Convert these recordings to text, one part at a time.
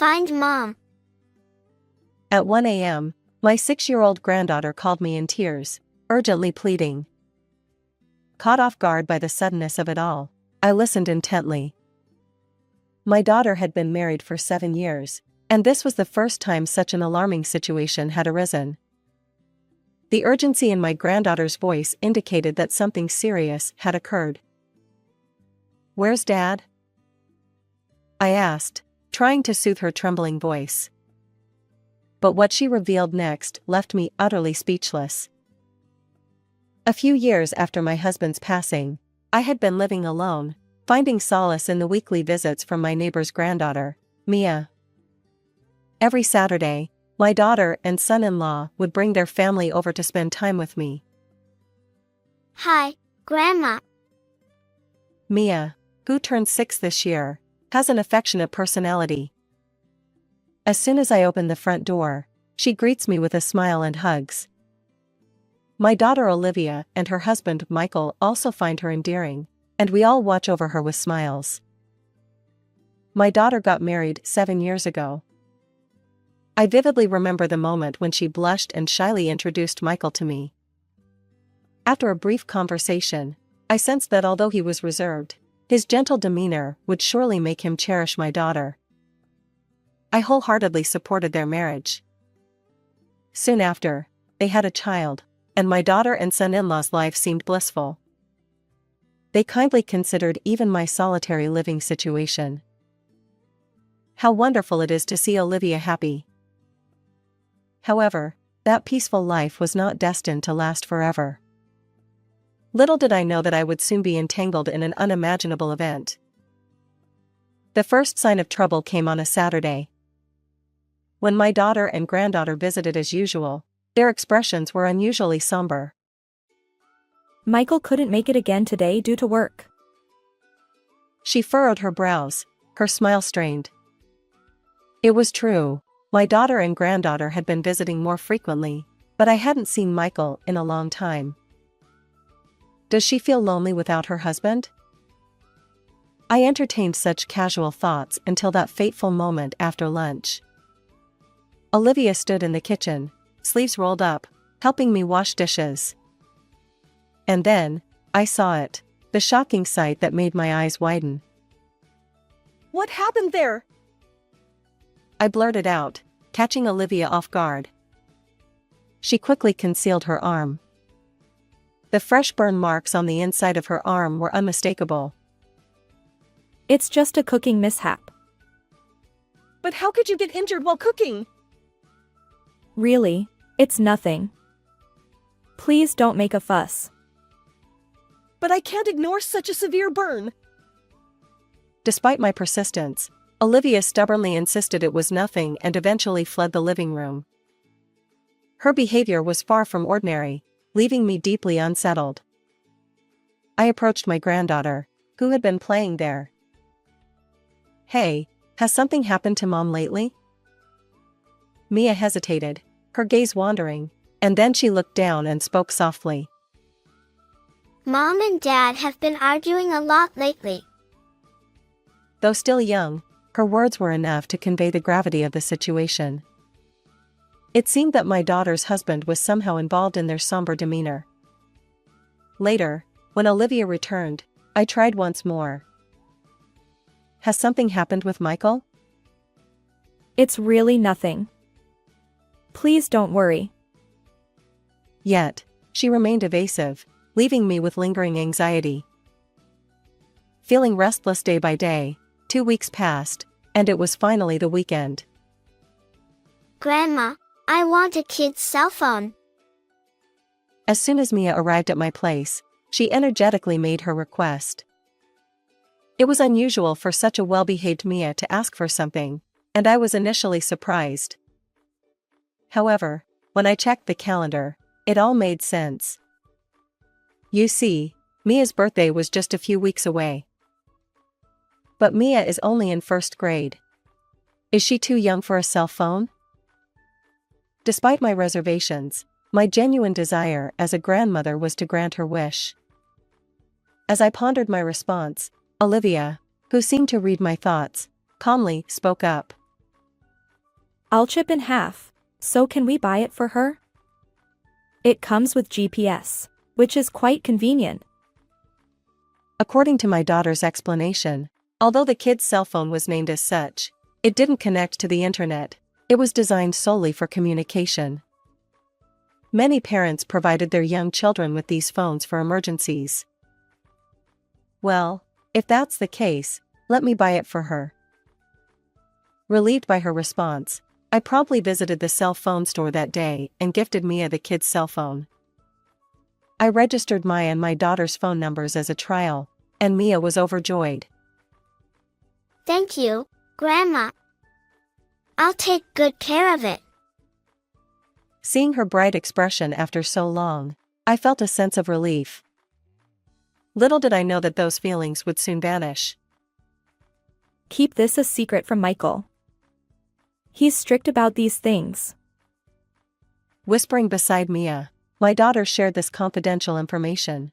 Find Mom. At 1 a.m., my 6-year-old granddaughter called me in tears, urgently pleading. Caught off guard by the suddenness of it all, I listened intently. My daughter had been married for 7 years, and this was the first time such an alarming situation had arisen. The urgency in my granddaughter's voice indicated that something serious had occurred. "Where's Dad?" I asked, trying to soothe her trembling voice. But what she revealed next left me utterly speechless. A few years after my husband's passing, I had been living alone, finding solace in the weekly visits from my neighbor's granddaughter, Mia. Every Saturday, my daughter and son-in-law would bring their family over to spend time with me. Hi, Grandma. Mia, who turned 6 this year, has an affectionate personality. As soon as I open the front door, she greets me with a smile and hugs. My daughter Olivia and her husband Michael also find her endearing, and we all watch over her with smiles. My daughter got married 7 years ago. I vividly remember the moment when she blushed and shyly introduced Michael to me. After a brief conversation, I sensed that although he was reserved, his gentle demeanor would surely make him cherish my daughter. I wholeheartedly supported their marriage. Soon after, they had a child, and my daughter and son-in-law's life seemed blissful. They kindly considered even my solitary living situation. How wonderful it is to see Olivia happy. However, that peaceful life was not destined to last forever. Little did I know that I would soon be entangled in an unimaginable event. The first sign of trouble came on a Saturday. When my daughter and granddaughter visited as usual, their expressions were unusually somber. Michael couldn't make it again today due to work. She furrowed her brows, her smile strained. It was true, my daughter and granddaughter had been visiting more frequently, but I hadn't seen Michael in a long time. Does she feel lonely without her husband? I entertained such casual thoughts until that fateful moment after lunch. Olivia stood in the kitchen, sleeves rolled up, helping me wash dishes. And then, I saw it, the shocking sight that made my eyes widen. "What happened there?" I blurted out, catching Olivia off guard. She quickly concealed her arm. The fresh burn marks on the inside of her arm were unmistakable. It's just a cooking mishap. "But how could you get injured while cooking?" Really, it's nothing. Please don't make a fuss. "But I can't ignore such a severe burn." Despite my persistence, Olivia stubbornly insisted it was nothing and eventually fled the living room. Her behavior was far from ordinary, leaving me deeply unsettled. I approached my granddaughter, who had been playing there. "Hey, has something happened to Mom lately?" Mia hesitated, her gaze wandering, and then she looked down and spoke softly. Mom and Dad have been arguing a lot lately. Though still young, her words were enough to convey the gravity of the situation. It seemed that my daughter's husband was somehow involved in their somber demeanor. Later, when Olivia returned, I tried once more. "Has something happened with Michael?" It's really nothing. Please don't worry. Yet, she remained evasive, leaving me with lingering anxiety. Feeling restless day by day, 2 weeks passed, and it was finally the weekend. Grandma, I want a kid's cell phone. As soon as Mia arrived at my place, she energetically made her request. It was unusual for such a well-behaved Mia to ask for something, and I was initially surprised. However, when I checked the calendar, it all made sense. You see, Mia's birthday was just a few weeks away. But Mia is only in 1st grade. Is she too young for a cell phone? Despite my reservations, my genuine desire as a grandmother was to grant her wish. As I pondered my response, Olivia, who seemed to read my thoughts, calmly spoke up. I'll chip in half. So can we buy it for her? It comes with GPS, which is quite convenient. According to my daughter's explanation, although the kid's cell phone was named as such, it didn't connect to the internet. It was designed solely for communication. Many parents provided their young children with these phones for emergencies. Well, if that's the case, let me buy it for her. Relieved by her response, I promptly visited the cell phone store that day and gifted Mia the kid's cell phone. I registered Maya and my daughter's phone numbers as a trial, and Mia was overjoyed. Thank you, Grandma. I'll take good care of it. Seeing her bright expression after so long, I felt a sense of relief. Little did I know that those feelings would soon vanish. Keep this a secret from Michael. He's strict about these things. Whispering beside Mia, my daughter shared this confidential information.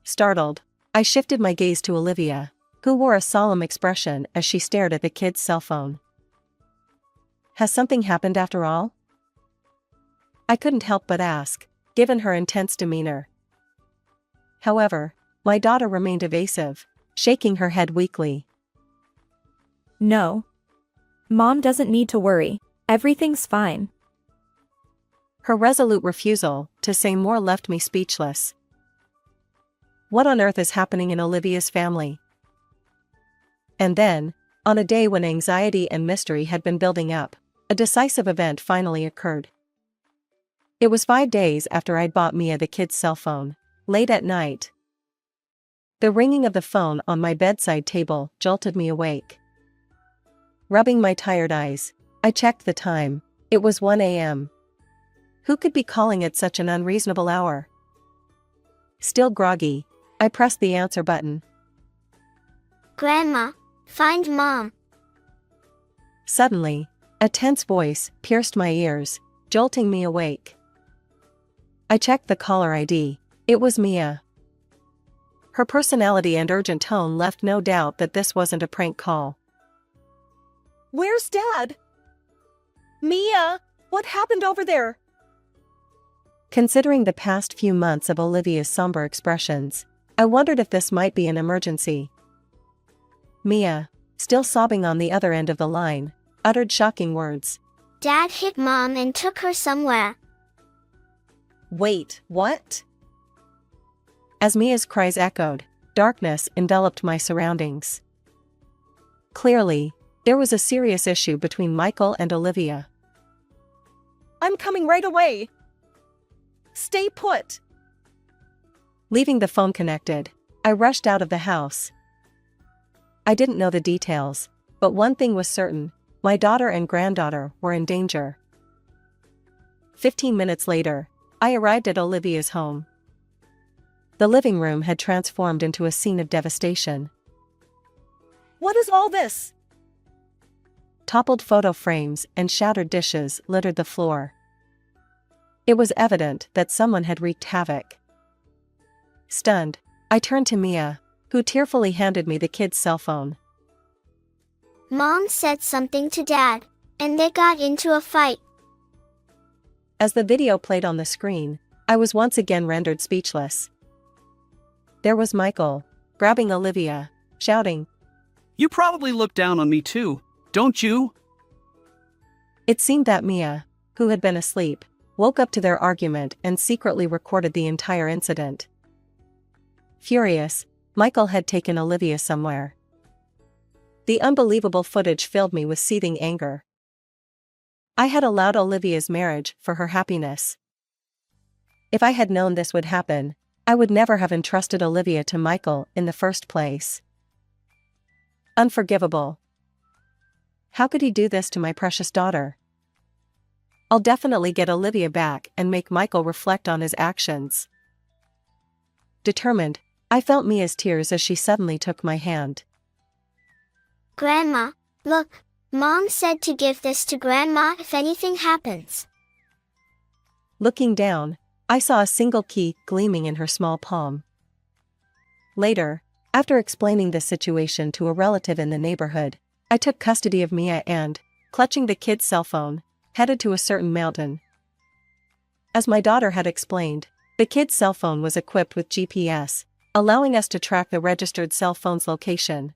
Startled, I shifted my gaze to Olivia, who wore a solemn expression as she stared at the kid's cell phone. Has something happened after all? I couldn't help but ask, given her intense demeanor. However, my daughter remained evasive, shaking her head weakly. No. Mom doesn't need to worry. Everything's fine. Her resolute refusal to say more left me speechless. What on earth is happening in Olivia's family? And then, on a day when anxiety and mystery had been building up, a decisive event finally occurred. It was 5 days after I'd bought Mia the kid's cell phone, late at night. The ringing of the phone on my bedside table jolted me awake. Rubbing my tired eyes, I checked the time. It was 1 a.m. Who could be calling at such an unreasonable hour? Still groggy, I pressed the answer button. Grandma, find Mom. Suddenly, a tense voice pierced my ears, jolting me awake. I checked the caller ID. It was Mia. Her personality and urgent tone left no doubt that this wasn't a prank call. Where's Dad? Mia, what happened over there? Considering the past few months of Olivia's somber expressions, I wondered if this might be an emergency. Mia, still sobbing on the other end of the line, uttered shocking words. Dad hit Mom and took her somewhere. Wait, what? As Mia's cries echoed, darkness enveloped my surroundings. Clearly, there was a serious issue between Michael and Olivia. I'm coming right away. Stay put. Leaving the phone connected, I rushed out of the house. I didn't know the details, but one thing was certain, my daughter and granddaughter were in danger. 15 minutes later, I arrived at Olivia's home. The living room had transformed into a scene of devastation. What is all this? Toppled photo frames and shattered dishes littered the floor. It was evident that someone had wreaked havoc. Stunned, I turned to Mia, who tearfully handed me the kid's cell phone. Mom said something to Dad, and they got into a fight. As the video played on the screen, I was once again rendered speechless. There was Michael, grabbing Olivia, shouting, "You probably look down on me too, don't you?" It seemed that Mia, who had been asleep, woke up to their argument and secretly recorded the entire incident. Furious, Michael had taken Olivia somewhere. The unbelievable footage filled me with seething anger. I had allowed Olivia's marriage for her happiness. If I had known this would happen, I would never have entrusted Olivia to Michael in the first place. Unforgivable. How could he do this to my precious daughter? I'll definitely get Olivia back and make Michael reflect on his actions. Determined, I felt Mia's tears as she suddenly took my hand. Grandma, look, Mom said to give this to Grandma if anything happens. Looking down, I saw a single key gleaming in her small palm. Later, after explaining the situation to a relative in the neighborhood, I took custody of Mia and, clutching the kid's cell phone, headed to a certain mountain. As my daughter had explained, the kid's cell phone was equipped with GPS, allowing us to track the registered cell phone's location.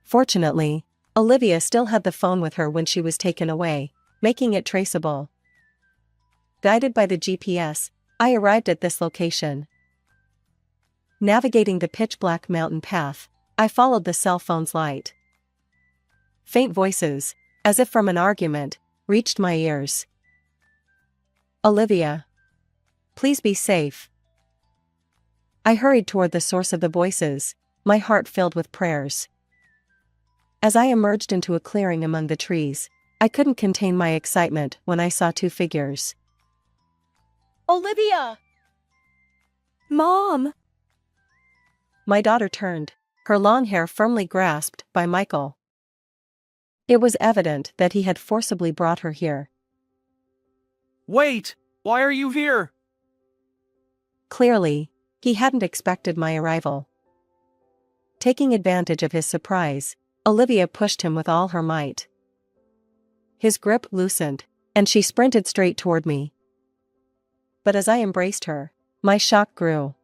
Fortunately, Olivia still had the phone with her when she was taken away, making it traceable. Guided by the GPS, I arrived at this location. Navigating the pitch-black mountain path, I followed the cell phone's light. Faint voices, as if from an argument, reached my ears. "Olivia. Please be safe." I hurried toward the source of the voices, my heart filled with prayers. As I emerged into a clearing among the trees, I couldn't contain my excitement when I saw two figures. Olivia! Mom! My daughter turned, her long hair firmly grasped by Michael. It was evident that he had forcibly brought her here. Wait! Why are you here? Clearly, he hadn't expected my arrival. Taking advantage of his surprise, Olivia pushed him with all her might. His grip loosened, and she sprinted straight toward me. But as I embraced her, my shock grew.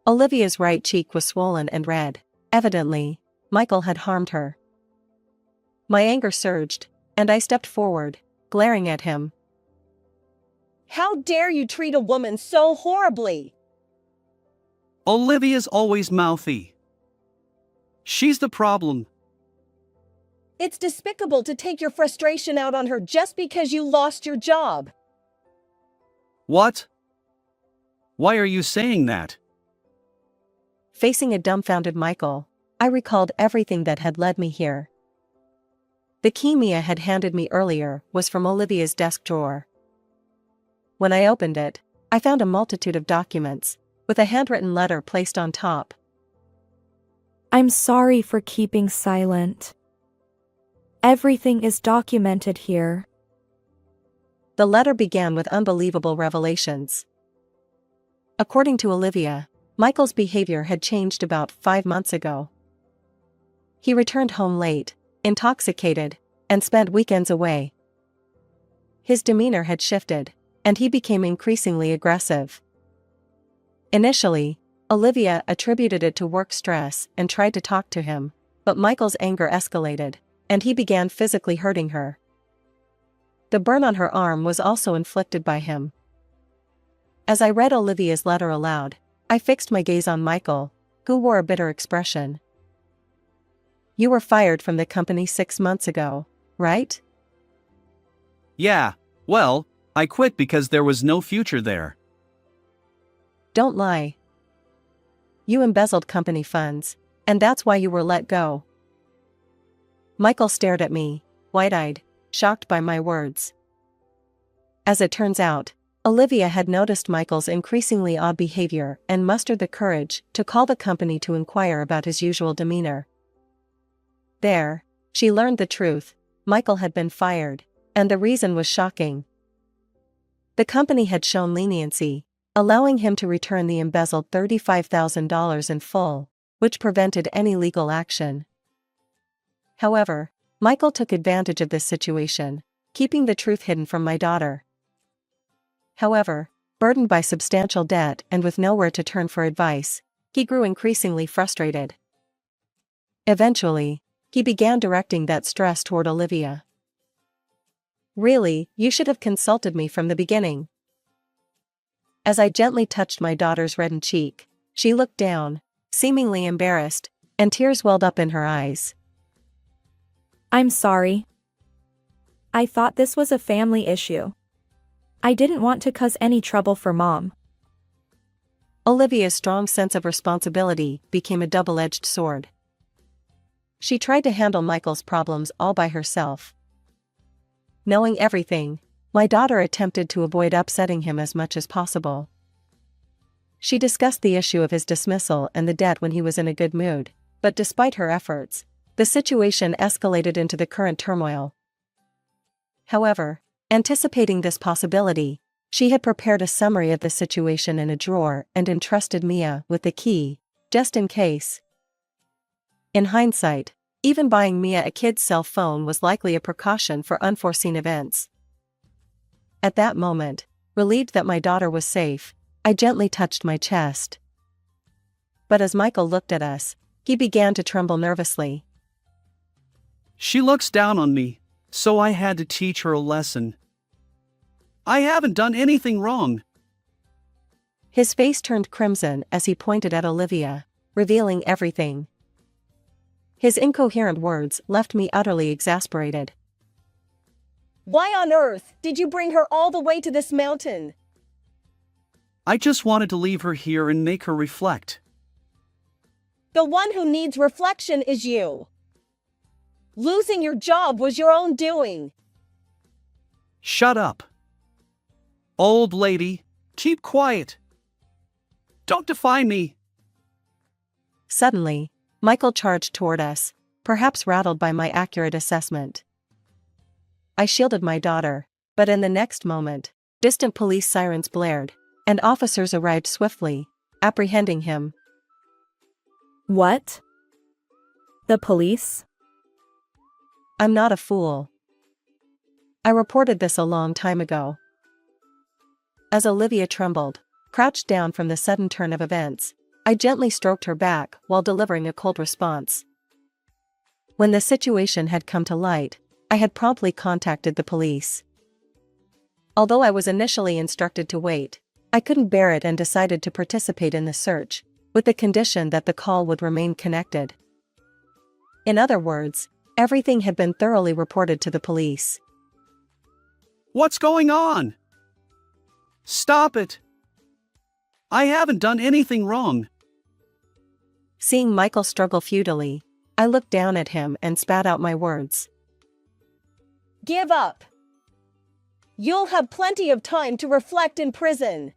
Olivia's right cheek was swollen and red. Evidently, Michael had harmed her. My anger surged, and I stepped forward, glaring at him. How dare you treat a woman so horribly? Olivia's always mouthy. She's the problem. It's despicable to take your frustration out on her just because you lost your job. What? Why are you saying that? Facing a dumbfounded Michael, I recalled everything that had led me here. The key Mia had handed me earlier was from Olivia's desk drawer. When I opened it, I found a multitude of documents, with a handwritten letter placed on top. I'm sorry for keeping silent. Everything is documented here. The letter began with unbelievable revelations. According to Olivia, Michael's behavior had changed about 5 months ago. He returned home late, intoxicated, and spent weekends away. His demeanor had shifted, and he became increasingly aggressive. Initially, Olivia attributed it to work stress and tried to talk to him, but Michael's anger escalated, and he began physically hurting her. The burn on her arm was also inflicted by him. As I read Olivia's letter aloud, I fixed my gaze on Michael, who wore a bitter expression. "You were fired from the company 6 months ago, right?" Yeah, well, I quit because there was no future there. "Don't lie. You embezzled company funds, and that's why you were let go." Michael stared at me, wide-eyed, shocked by my words. As it turns out, Olivia had noticed Michael's increasingly odd behavior and mustered the courage to call the company to inquire about his usual demeanor. There, she learned the truth: Michael had been fired, and the reason was shocking. The company had shown leniency, allowing him to return the embezzled $35,000 in full, which prevented any legal action. However, Michael took advantage of this situation, keeping the truth hidden from my daughter. However, burdened by substantial debt and with nowhere to turn for advice, he grew increasingly frustrated. Eventually, he began directing that stress toward Olivia. "Really, you should have consulted me from the beginning." As I gently touched my daughter's reddened cheek, she looked down, seemingly embarrassed, and tears welled up in her eyes. I'm sorry. I thought this was a family issue. I didn't want to cause any trouble for Mom. Olivia's strong sense of responsibility became a double-edged sword. She tried to handle Michael's problems all by herself. Knowing everything, my daughter attempted to avoid upsetting him as much as possible. She discussed the issue of his dismissal and the debt when he was in a good mood, but despite her efforts, the situation escalated into the current turmoil. However, anticipating this possibility, she had prepared a summary of the situation in a drawer and entrusted Mia with the key, just in case. In hindsight, Even buying Mia a kid's cell phone was likely a precaution for unforeseen events. At that moment, relieved that my daughter was safe, I gently touched my chest. But as Michael looked at us, he began to tremble nervously. She looks down on me, so I had to teach her a lesson. I haven't done anything wrong. His face turned crimson as he pointed at Olivia, revealing everything. His incoherent words left me utterly exasperated. Why on earth did you bring her all the way to this mountain? I just wanted to leave her here and make her reflect. The one who needs reflection is you. Losing your job was your own doing. Shut up. Old lady, keep quiet. Don't defy me. Suddenly, Michael charged toward us, perhaps rattled by my accurate assessment. I shielded my daughter, but in the next moment, distant police sirens blared, and officers arrived swiftly, apprehending him. What? The police? I'm not a fool. I reported this a long time ago. As Olivia trembled, crouched down from the sudden turn of events, I gently stroked her back while delivering a cold response. When the situation had come to light, I had promptly contacted the police. Although I was initially instructed to wait, I couldn't bear it and decided to participate in the search, with the condition that the call would remain connected. In other words, everything had been thoroughly reported to the police. What's going on? Stop it. I haven't done anything wrong. Seeing Michael struggle futilely, I looked down at him and spat out my words. Give up. You'll have plenty of time to reflect in prison.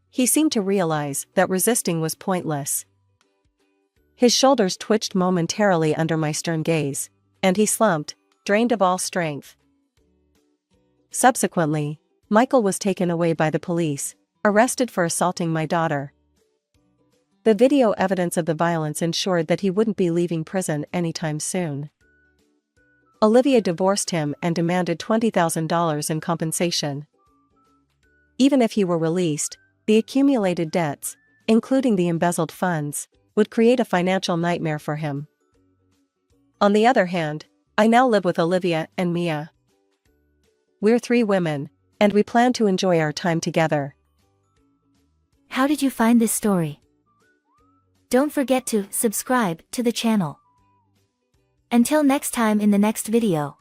He seemed to realize that resisting was pointless. His shoulders twitched momentarily under my stern gaze, and he slumped, drained of all strength. Subsequently, Michael was taken away by the police, arrested for assaulting my daughter. The video evidence of the violence ensured that he wouldn't be leaving prison anytime soon. Olivia divorced him and demanded $20,000 in compensation. Even if he were released, the accumulated debts, including the embezzled funds, would create a financial nightmare for him. On the other hand, I now live with Olivia and Mia. We're 3 women, and we plan to enjoy our time together. How did you find this story? Don't forget to subscribe to the channel. Until next time in the next video.